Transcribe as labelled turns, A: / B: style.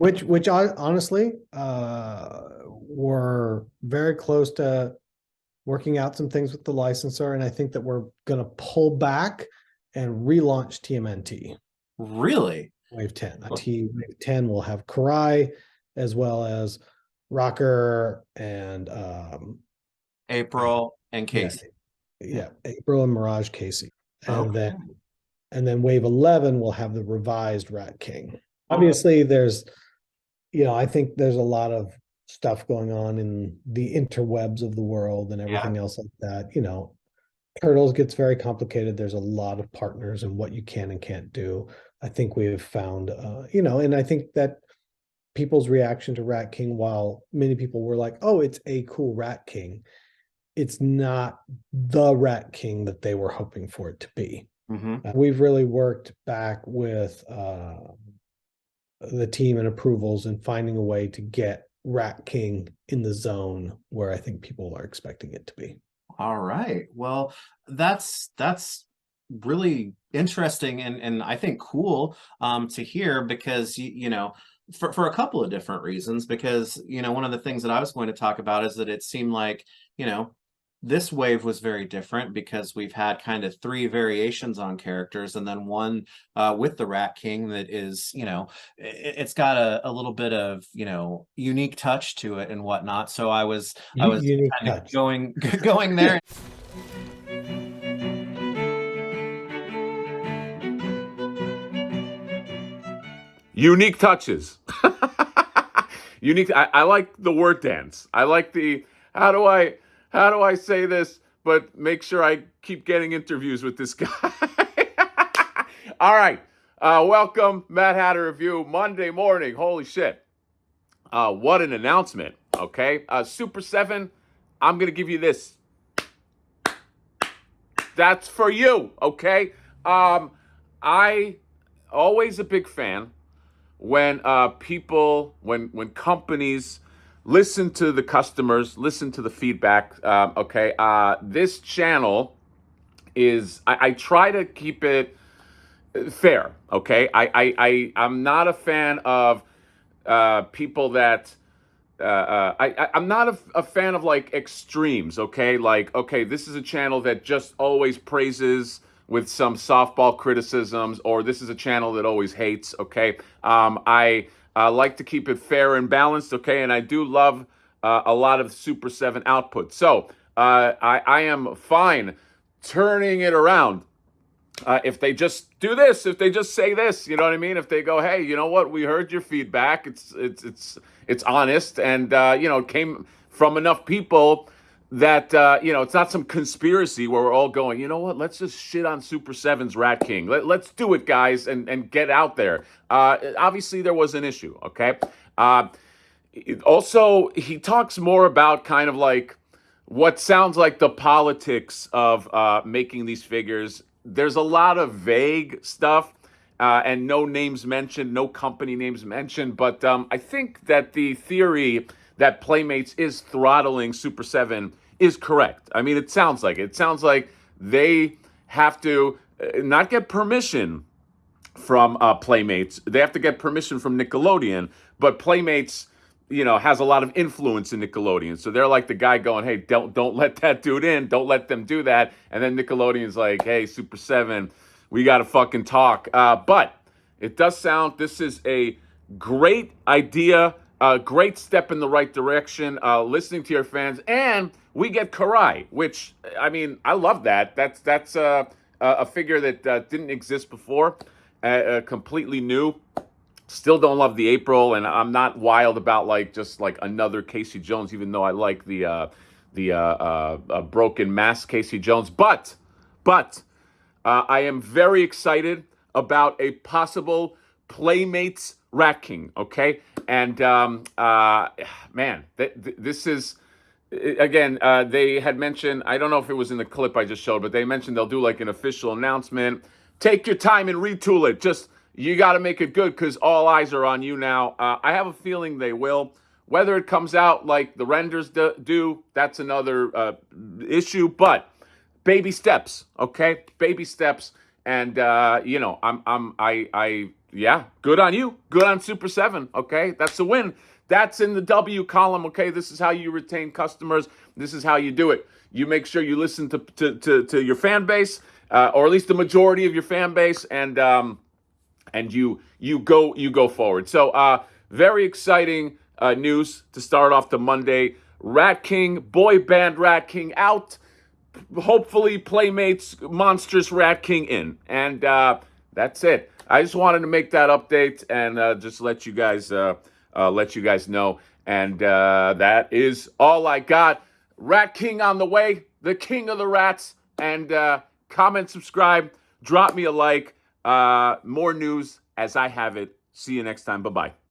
A: which I honestly, we're very close to working out some things with the licensor, and I think that we're going to pull back and relaunch TMNT
B: Really?
A: Wave 10. Wave 10 will have Karai as well as Rocker and
B: April and
A: yeah,
B: Casey. Yeah.
A: yeah, April and Mirage Casey. And then
B: Okay.
A: Wave 11 will have the revised Rat King.
B: Okay.
A: Obviously, I think there's a lot of stuff going on in the interwebs of the world and
B: Yeah.
A: everything else like that. Turtles gets very complicated. There's a lot of partners and what you can and can't do. I think we have found, and I think that people's reaction to Rat King, while many people were like, oh, it's a cool Rat King, it's not the Rat King that they were hoping for it to be.
B: Mm-hmm.
A: We've really worked back with the team and approvals and finding a way to get Rat King in the zone where I think people are expecting it to be.
B: All right. Well, that's really interesting and I think cool to hear because for a couple of different reasons because one of the things that I was going to talk about is that it seemed like this wave was very different because we've had kind of three variations on characters and then one with the Rat King that is it's got a little bit of unique touch to it and whatnot. So I was
A: Unique
B: kind of
A: touch.
B: going there.
C: Unique touches. Unique. I like the word dance. I like the how do I say this, but make sure I keep getting interviews with this guy. All right. Welcome, Matt Hatter Review, Monday morning. Holy shit. What an announcement. Okay. Super 7, I'm going to give you this. That's for you. Okay. I always a big fan when when companies listen to the customers, listen to the feedback. Okay, this channel I try to keep it fair. Okay, I'm not a fan of people that. I'm not a fan of like extremes, okay? Like, okay, this is a channel that just always praises with some softball criticisms, or this is a channel that always hates, okay? I like to keep it fair and balanced, okay? And I do love a lot of Super 7 output. So I am fine turning it around if they just do this, if they just say this, you know what I mean? If they go, hey, you know what? We heard your feedback. It's honest, and it came from enough people that it's not some conspiracy where we're all going, you know what? Let's just shit on Super Seven's Rat King. Let's do it, guys, and get out there. Obviously, there was an issue. Okay. Also, he talks more about kind of like what sounds like the politics of making these figures. There's a lot of vague stuff and no names mentioned, no company names mentioned. But I think that the theory that Playmates is throttling Super 7 is correct. I mean, it sounds like it. It sounds like they have to not get permission from Playmates. They have to get permission from Nickelodeon, but Playmates, has a lot of influence in Nickelodeon. So they're like the guy going, "Hey, don't let that dude in. Don't let them do that." And then Nickelodeon's like, "Hey, Super 7, we got to fucking talk." But it does sound this is a great idea, a great step in the right direction, listening to your fans. And we get Karai, which, I mean, I love that. That's a figure that didn't exist before, completely new. Still don't love the April, and I'm not wild about like just like another Casey Jones, even though I like the broken mask Casey Jones. But I am very excited about a possible Playmates Rat King. Okay, and man, this is again. They had mentioned. I don't know if it was in the clip I just showed, but they mentioned they'll do like an official announcement. Take your time and retool it. Just you got to make it good because all eyes are on you now. I have a feeling they will. Whether it comes out like the renders do, that's another issue. But baby steps, okay? Baby steps, and I yeah, good on you. Good on Super 7. Okay, that's a win. That's in the W column. Okay, this is how you retain customers. This is how you do it. You make sure you listen to your fan base, or at least the majority of your fan base, and you go forward. So very exciting news to start off the Monday. Rat King, boy band Rat King out. Hopefully Playmates monstrous Rat King in. And that's it. I just wanted to make that update and just let you guys know. And that is all I got. Rat King on the way, the king of the rats. And comment, subscribe, drop me a like. More news as I have it. See you next time. Bye bye.